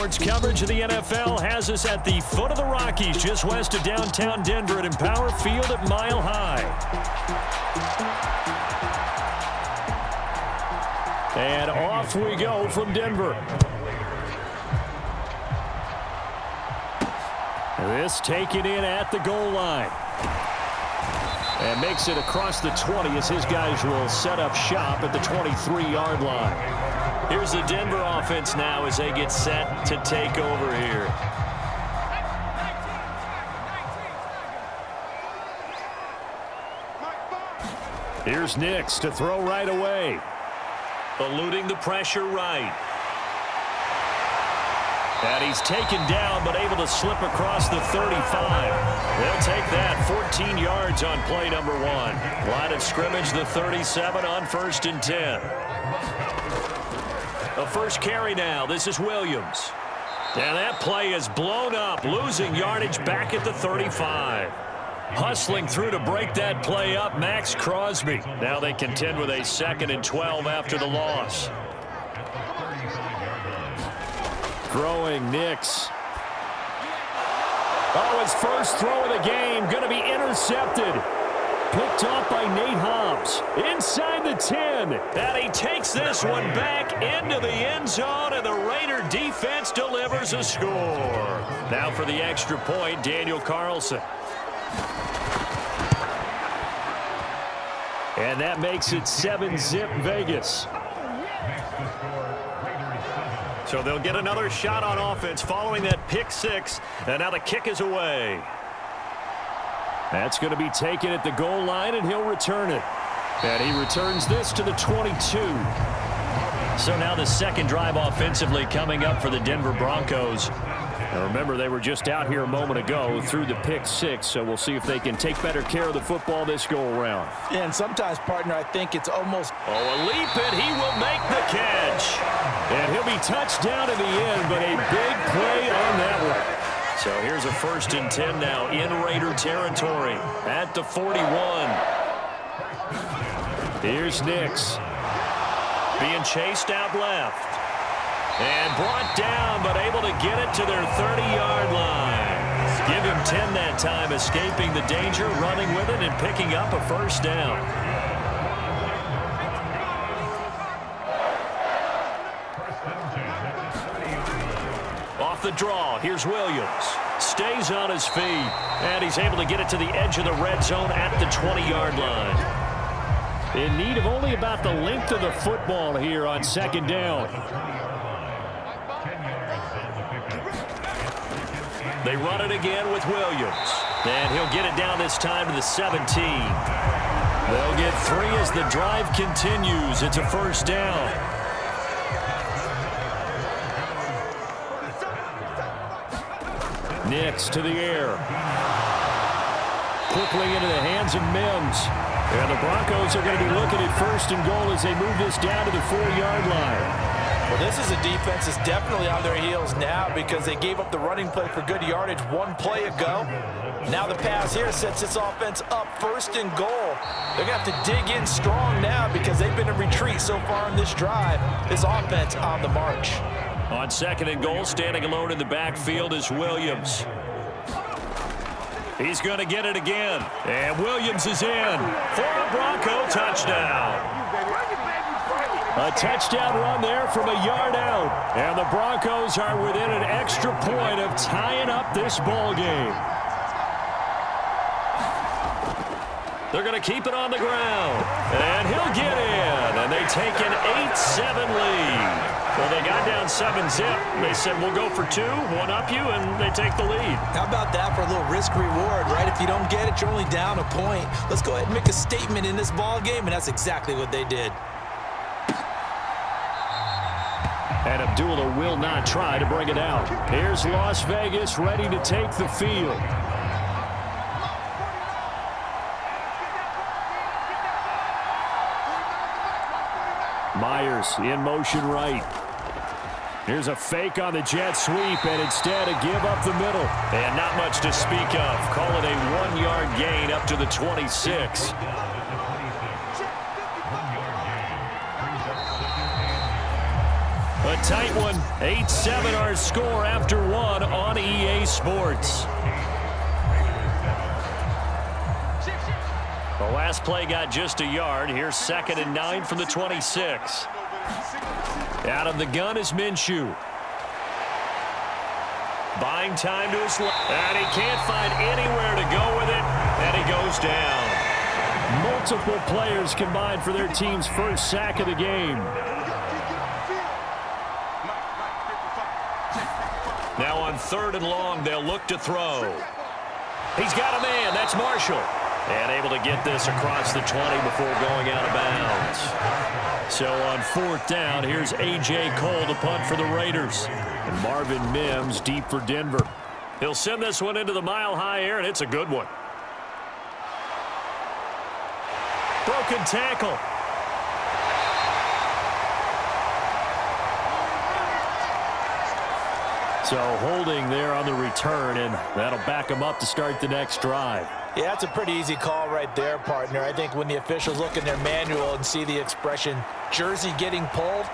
Sports coverage of the NFL has us at the foot of the Rockies, just west of downtown Denver at Empower Field at Mile High. And off we go from Denver. This taken in at the goal line. And makes it across the 20 as his guys will set up shop at the 23-yard line. Here's the Denver offense now as they get set to take over here. Here's Nix to throw right away. Eluding the pressure right. And he's taken down but able to slip across the 35. They'll take that 14 yards on play number 1. Line of scrimmage the 37 on 1st and 10. The first carry now. This is Williams. And that play is blown up, losing yardage back at the 35. Hustling through to break that play up, Max Crosby. Now they contend with a 2nd and 12 after the loss. Throwing Nix. Oh, his first throw of the game going to be intercepted. Picked off by Nate Hobbs. Inside the 10. And he takes this one back into the end zone, and the Raider defense delivers a score. Now for the extra point, Daniel Carlson. And that makes it 7-zip Vegas. So they'll get another shot on offense following that pick 6. And now the kick is away. That's going to be taken at the goal line, and he'll return it. And he returns this to the 22. So now the second drive offensively coming up for the Denver Broncos. Now remember, they were just out here a moment ago through the pick 6, so we'll see if they can take better care of the football this go-around. Yeah, and sometimes, partner, I think it's almost... Oh, a leap, and he will make the catch. And he'll be touched down in the end, but a big play on that one. So here's a 1st and 10 now in Raider territory at the 41. Here's Nix. Being chased out left. And brought down, but able to get it to their 30-yard line. Give him 10 that time, escaping the danger, running with it, and picking up a 1st down. Off the draw, here's Williams. Stays on his feet, and he's able to get it to the edge of the red zone at the 20-yard line. In need of only about the length of the football here on 2nd down. They run it again with Williams. And he'll get it down this time to the 17. They'll get 3 as the drive continues. It's a 1st down. Nix to the air. Quickly into the hands of Mims. And the Broncos are going to be looking at 1st and goal as they move this down to the 4-yard line. Well, this is a defense that's definitely on their heels now because they gave up the running play for good yardage one play ago. Now the pass here sets this offense up 1st and goal. They're going to have to dig in strong now because they've been in retreat so far in this drive. This offense on the march. On 2nd and goal, standing alone in the backfield is Williams. He's going to get it again. And Williams is in for a Bronco touchdown. A touchdown run there from a yard out. And the Broncos are within an extra point of tying up this ball game. They're going to keep it on the ground. And he'll get in. And they take an 8-7 lead. Well, they got down 7-zip. They said, we'll go for 2, one up you, and they take the lead. How about that for a little risk-reward, right? If you don't get it, you're only down a point. Let's go ahead and make a statement in this ball game, and that's exactly what they did. And Abdullah will not try to bring it out. Here's Las Vegas ready to take the field. Myers in motion right. Here's a fake on the jet sweep, and instead a give up the middle. And not much to speak of. Call it a 1-yard gain up to the 26. A tight one. 8-7 our score after one on EA Sports. The last play got just a yard. Here's 2nd and 9 from the 26. Out of the gun is Minshew. Buying time to his left. And he can't find anywhere to go with it. And he goes down. Multiple players combined for their team's first sack of the game. Now on 3rd and long, they'll look to throw. He's got a man. That's Marshall. And able to get this across the 20 before going out of bounds. So on 4th down, here's A.J. Cole to punt for the Raiders. And Marvin Mims deep for Denver. He'll send this one into the mile-high air, and it's a good one. Broken tackle. So holding there on the return, and that'll back him up to start the next drive. Yeah, that's a pretty easy call right there, partner. I think when the officials look in their manual and see the expression jersey getting pulled,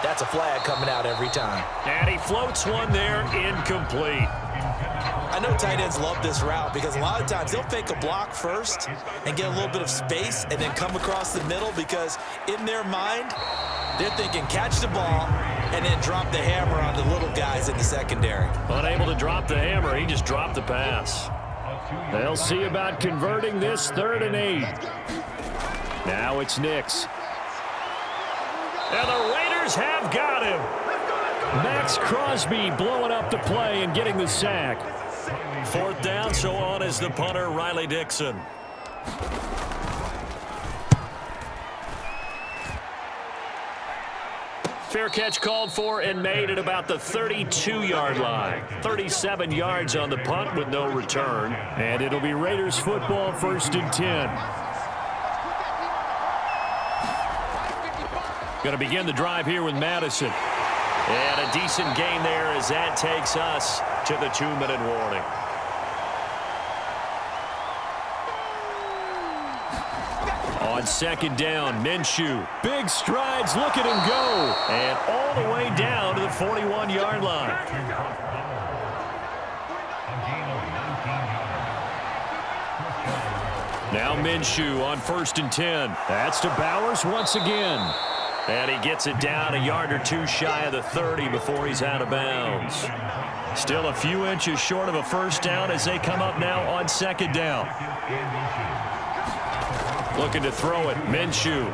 that's a flag coming out every time. And he floats one there, incomplete. I know tight ends love this route because a lot of times they'll fake a block first and get a little bit of space and then come across the middle because in their mind, they're thinking catch the ball and then drop the hammer on the little guys in the secondary. Unable to drop the hammer, he just dropped the pass. They'll see about converting this 3rd and 8. Now it's Nix. And the Raiders have got him. Max Crosby blowing up the play and getting the sack. 4th down, so on is the punter, Riley Dixon. Fair catch called for and made at about the 32-yard line. 37 yards on the punt with no return. And it'll be Raiders football, 1st and 10. Going to begin the drive here with Madison. And a decent gain there as that takes us to the 2-minute warning. On 2nd down, Minshew. Big strides, look at him go. And all the way down to the 41-yard line. Now Minshew on 1st and 10. That's to Bowers once again. And he gets it down a yard or two shy of the 30 before he's out of bounds. Still a few inches short of a 1st down as they come up now on 2nd down. Looking to throw it, Minshew.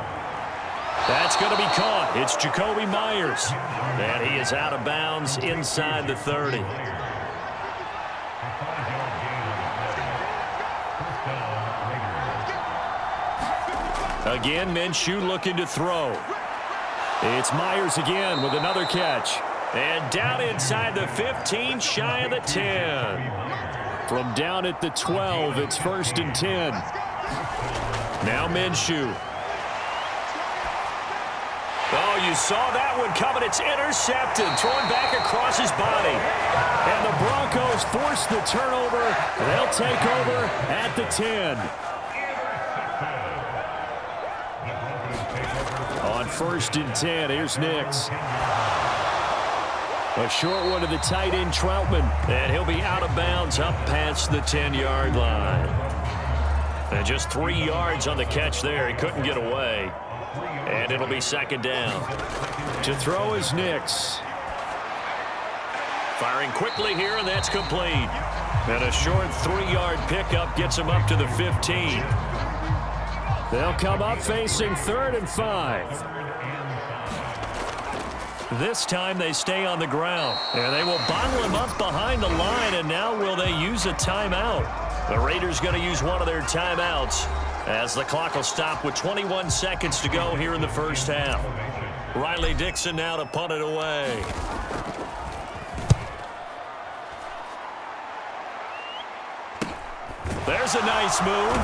That's going to be caught. It's Jacoby Myers. And he is out of bounds inside the 30. Again, Minshew looking to throw. It's Myers again with another catch. And down inside the 15, shy of the 10. From down at the 12, it's 1st and 10. Now Minshew. Oh, you saw that one coming. It's intercepted. Thrown back across his body. And the Broncos force the turnover. They'll take over at the 10. On 1st and 10, here's Nix. A short one to the tight end, Troutman. And he'll be out of bounds up past the 10-yard line. And just 3 yards on the catch there. He couldn't get away. And it'll be 2nd down. To throw is Nix. Firing quickly here, and that's complete. And a short 3-yard pickup gets him up to the 15. They'll come up facing 3rd and 5. This time they stay on the ground. And they will bottle him up behind the line, and now will they use a timeout? The Raiders going to use one of their timeouts as the clock will stop with 21 seconds to go here in the 1st half. Riley Dixon now to punt it away. There's a nice move.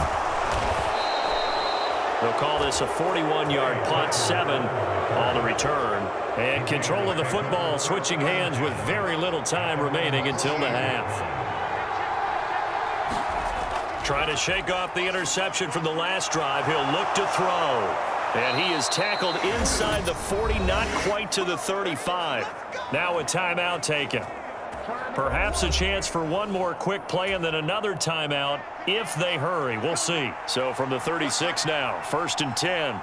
They'll call this a 41-yard punt, 7 on the return. And control of the football switching hands with very little time remaining until the half. Trying to shake off the interception from the last drive. He'll look to throw. And he is tackled inside the 40, not quite to the 35. Now a timeout taken. Perhaps a chance for one more quick play and then another timeout if they hurry. We'll see. So from the 36 now, 1st and 10.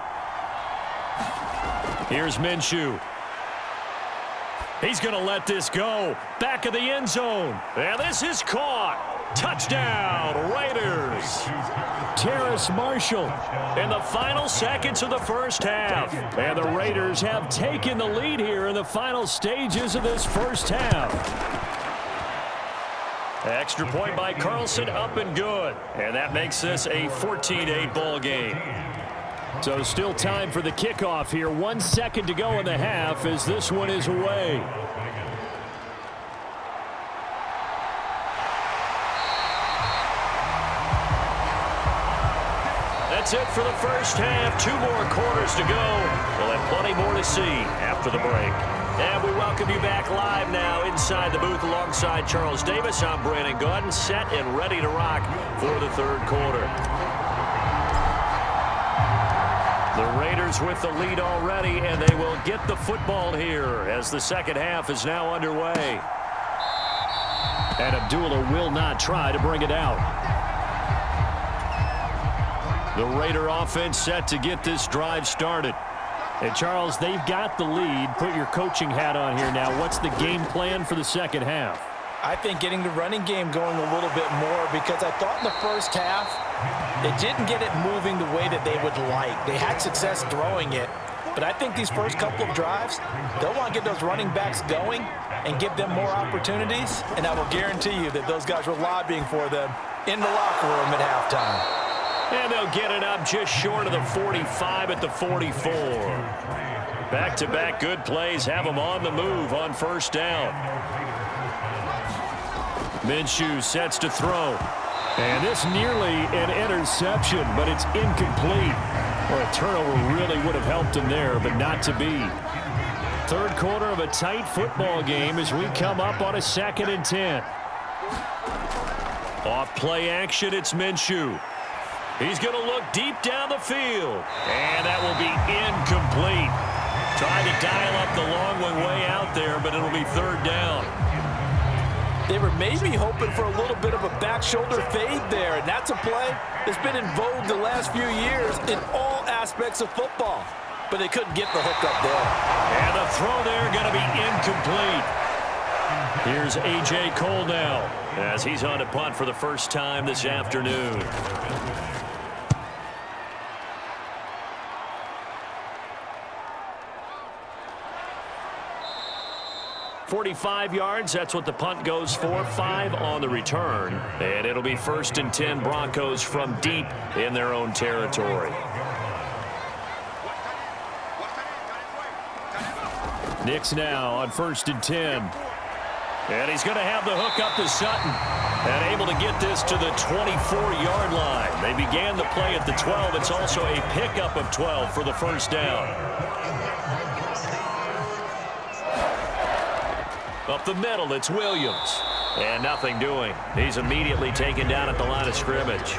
Here's Minshew. He's going to let this go. Back of the end zone. And this is caught. Touchdown, Raiders. Terrace Marshall in the final seconds of the first half. And the Raiders have taken the lead here in the final stages of this first half. Extra point by Carlson, up and good. And that makes this a 14-8 ball game. So still time for the kickoff here. 1 second to go in the half as this one is away. That's it for the first half. 2 more quarters to go. We'll have plenty more to see after the break. And we welcome you back live now inside the booth alongside Charles Davis. I'm Brandon Gaudin, set and ready to rock for the third quarter. The Raiders with the lead already, and they will get the football here as the second half is now underway. And Abdullah will not try to bring it out. The Raider offense set to get this drive started. And Charles, they've got the lead. Put your coaching hat on here now. What's the game plan for the second half? I think getting the running game going a little bit more, because I thought in the first half they didn't get it moving the way that they would like. They had success throwing it, but I think these first couple of drives, they'll want to get those running backs going and give them more opportunities, and I will guarantee you that those guys were lobbying for them in the locker room at halftime. And they'll get it up just short of the 45 at the 44. Back-to-back good plays have them on the move on first down. Minshew sets to throw. And this nearly an interception, but it's incomplete. Or a turnover really would have helped him there, but not to be. Third quarter of a tight football game as we come up on a 2nd and 10. Off play action, it's Minshew. He's going to look deep down the field. And that will be incomplete. Trying to dial up the long way out there, but it'll be third down. They were maybe hoping for a little bit of a back shoulder fade there, and that's a play that's been in vogue the last few years in all aspects of football. But they couldn't get the hook up there. And the throw there going to be incomplete. Here's A.J. Cole now as he's on to punt for the first time this afternoon. 45 yards, that's what the punt goes for. 5 on the return. And it'll be 1st and 10 Broncos from deep in their own territory. Nix now on 1st and 10. And he's going to have the hook up to Sutton. And able to get this to the 24-yard line. They began the play at the 12. It's also a pickup of 12 for the first down. Up the middle, it's Williams. And nothing doing. He's immediately taken down at the line of scrimmage.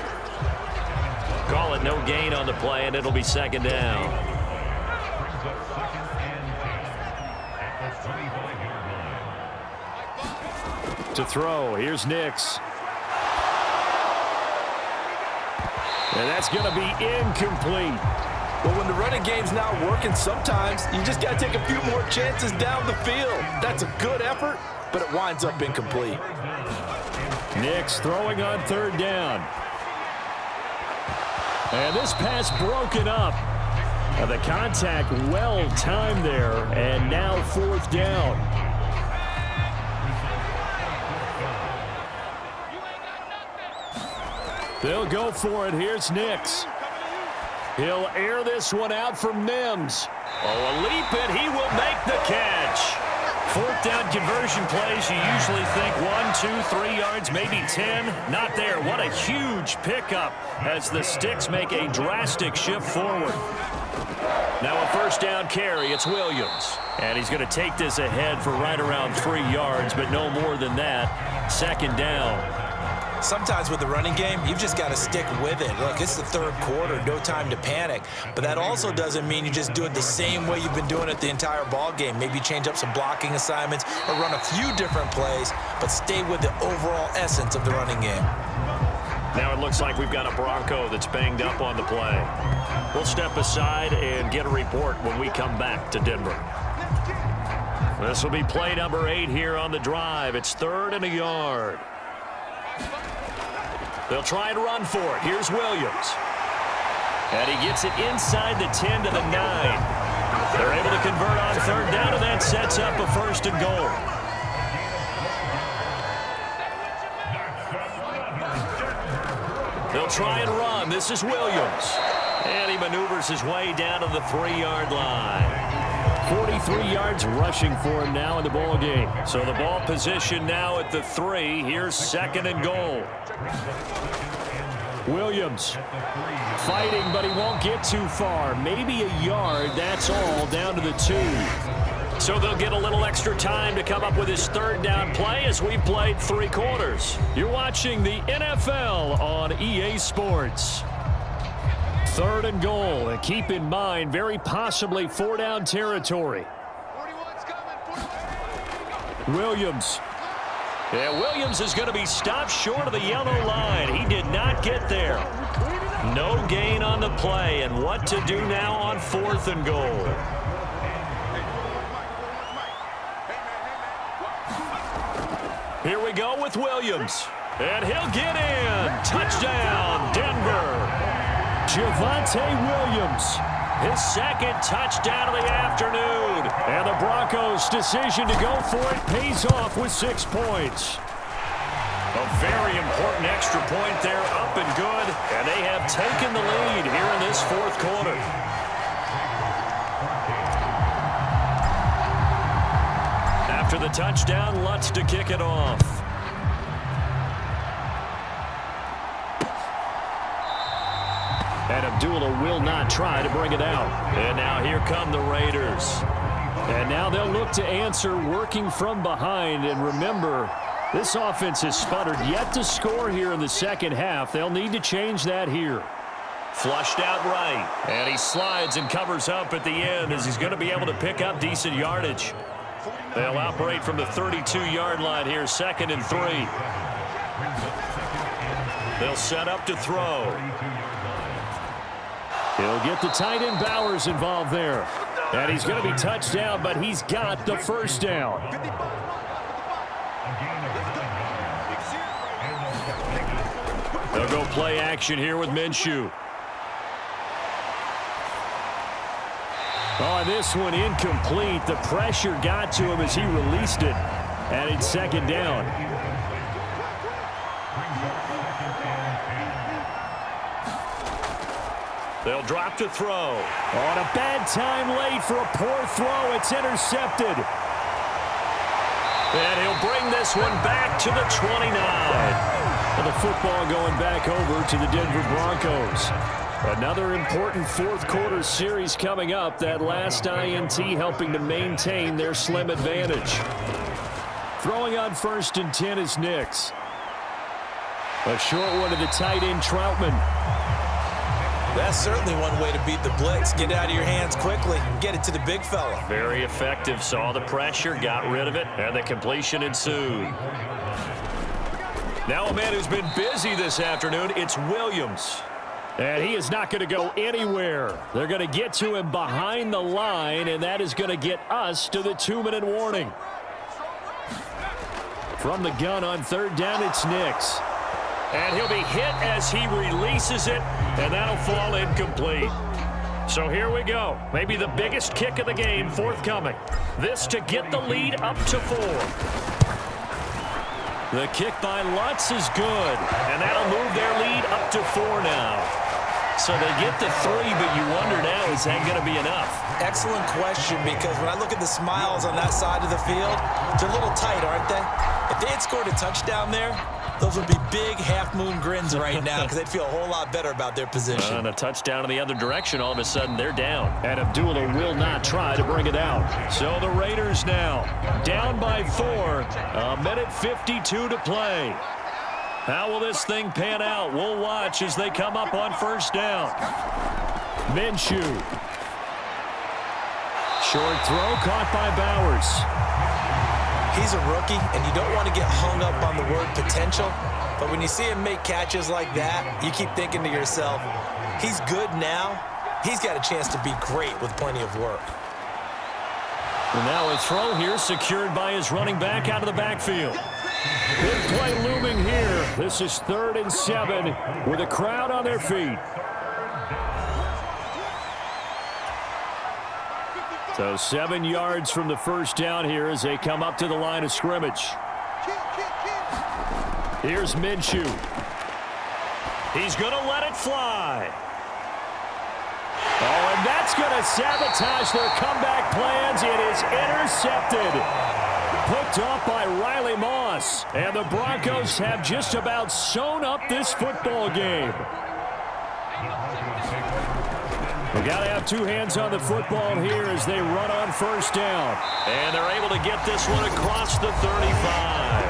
Call it no gain on the play, and it'll be 2nd down. To throw, here's Nix. And that's going to be incomplete. Well, when the running game's not working, sometimes you just got to take a few more chances down the field. That's a good effort, but it winds up incomplete. Nix throwing on 3rd down. And this pass broken up. The contact well timed there, and now 4th down. They'll go for it. Here's Nix. He'll air this one out for Mims. Oh, a leap, and he will make the catch. 4th down conversion plays, you usually think 1, 2, 3 yards, maybe 10. Not there. What a huge pickup as the Sticks make a drastic shift forward. Now a 1st down carry, it's Williams. And he's going to take this ahead for right around 3 yards, but no more than that. 2nd down. Sometimes with the running game, you've just got to stick with it. Look, it's the third quarter, no time to panic. But that also doesn't mean you just do it the same way you've been doing it the entire ball game. Maybe change up some blocking assignments or run a few different plays, but stay with the overall essence of the running game. Now it looks like we've got a Bronco that's banged up on the play. We'll step aside and get a report when we come back to Denver. This will be play number 8 here on the drive. It's 3rd and a yard. They'll try and run for it. Here's Williams. And he gets it inside the 10 to the 9. They're able to convert on 3rd down, and that sets up a 1st and goal. They'll try and run. This is Williams. And he maneuvers his way down to the 3-yard line. 43 yards rushing for him now in the ball game. So the ball position now at the 3. Here's 2nd and goal. Williams fighting, but he won't get too far. Maybe a yard, that's all, down to the 2. So they'll get a little extra time to come up with his 3rd down play as we've played 3 quarters. You're watching the NFL on EA Sports. 3rd and goal, and keep in mind, very possibly 4-down territory. Williams. Yeah, Williams is going to be stopped short of the yellow line. He did not get there. No gain on the play, and what to do now on 4th and goal. Here we go with Williams. And he'll get in. Touchdown, Denver. Javonte Williams, his 2nd touchdown of the afternoon. And the Broncos' decision to go for it pays off with 6 points. A very important extra point there, up and good. And they have taken the lead here in this 4th quarter. After the touchdown, Lutz to kick it off. And Abdullah will not try to bring it out. And now here come the Raiders. And now they'll look to answer working from behind. And remember, this offense has sputtered yet to score here in the 2nd half. They'll need to change that here. Flushed out right. And he slides and covers up at the end as he's going to be able to pick up decent yardage. They'll operate from the 32-yard line here, 2nd and 3. They'll set up to throw. He'll get the tight end Bowers involved there. And he's going to be touched down, but he's got the 1st down. They'll go play action here with Minshew. Oh, this one incomplete. The pressure got to him as he released it. And it's 2nd down. They'll drop to throw. On a bad time late for a poor throw. It's intercepted. And he'll bring this one back to the 29. And the football going back over to the Denver Broncos. Another important 4th quarter series coming up. That last INT helping to maintain their slim advantage. Throwing on 1st and 10 is Nix. A short one to the tight end Troutman. That's certainly one way to beat the blitz. Get it out of your hands quickly and get it to the big fella. Very effective. Saw the pressure, got rid of it, and the completion ensued. Now a man who's been busy this afternoon, it's Williams. And he is not going to go anywhere. They're going to get to him behind the line, and that is going to get us to the 2-minute warning. From the gun on 3rd down, it's Nix. And he'll be hit as he releases it, and that'll fall incomplete. So here we go. Maybe the biggest kick of the game forthcoming. This to get the lead up to 4. The kick by Lutz is good, and that'll move their lead up to 4 now. So they get the 3, but you wonder now, is that going to be enough? Excellent question, because when I look at the smiles on that side of the field, they're a little tight, aren't they? If they had scored a touchdown there, those would be big half-moon grins right now because they'd feel a whole lot better about their position. And a touchdown in the other direction, all of a sudden they're down. And Abdullah will not try to bring it out. So the Raiders now down by 4. 1:52 to play. How will this thing pan out? We'll watch as they come up on first down. Minshew. Short throw caught by Bowers. He's a rookie, and you don't want to get hung up on the word potential, but when you see him make catches like that, you keep thinking to yourself, he's good now. He's got a chance to be great with plenty of work. And now a throw here secured by his running back out of the backfield. Big play looming here. This is 3rd and 7 with a crowd on their feet. So 7 yards from the first down here as they come up to the line of scrimmage. Here's Minshew. He's going to let it fly. Oh, and that's going to sabotage their comeback plans. It is intercepted. Picked off by Riley Moss. And the Broncos have just about sewn up this football game. We got to have 2 hands on the football here as they run on first down. And they're able to get this one across the 35.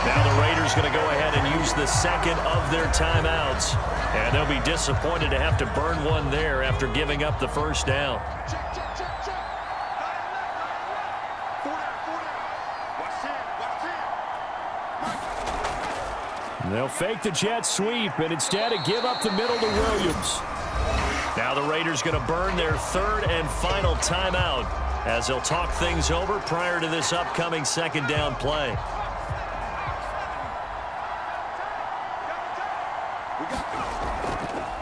Now the Raiders going to go ahead and use the second of their timeouts. And they'll be disappointed to have to burn one there after giving up the first down. And they'll fake the jet sweep and instead give up the middle to Williams. Now the Raiders going to burn their 3rd and final timeout as they'll talk things over prior to this upcoming second down play.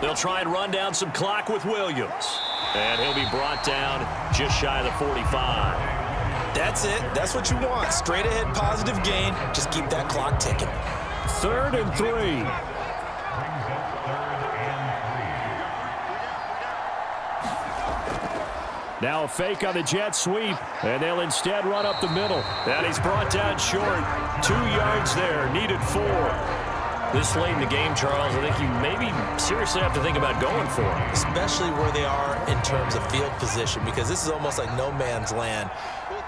They'll try and run down some clock with Williams. And he'll be brought down just shy of the 45. That's it. That's what you want. Straight ahead positive gain. Just keep that clock ticking. 3rd and 3. Now a fake on the jet sweep, and they'll instead run up the middle. And he's brought down short. 2 yards there, needed 4. This late in the game, Charles, I think you maybe seriously have to think about going for it. Especially where they are in terms of field position, because this is almost like no man's land.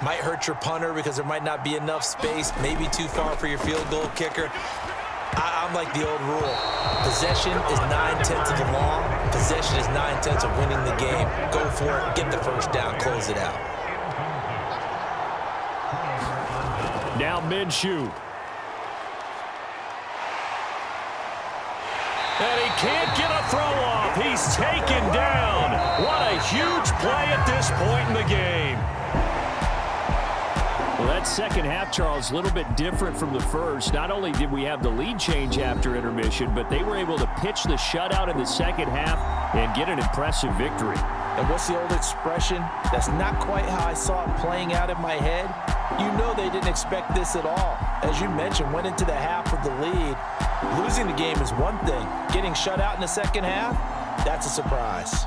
Might hurt your punter because there might not be enough space, maybe too far for your field goal kicker. I'm like the old rule. Possession is 9/10 of the law. Possession is 9/10 of winning the game. Go for it, get the first down, close it out. Now Minshew. And he can't get a throw off. He's taken down. What a huge play at this point in the game. Well, that second half, Charles, a little bit different from the first. Not only did we have the lead change after intermission, but they were able to pitch the shutout in the second half and get an impressive victory. And what's the old expression? That's not quite how I saw it playing out in my head. You know they didn't expect this at all. As you mentioned, went into the half with the lead. Losing the game is one thing. Getting shut out in the second half, that's a surprise.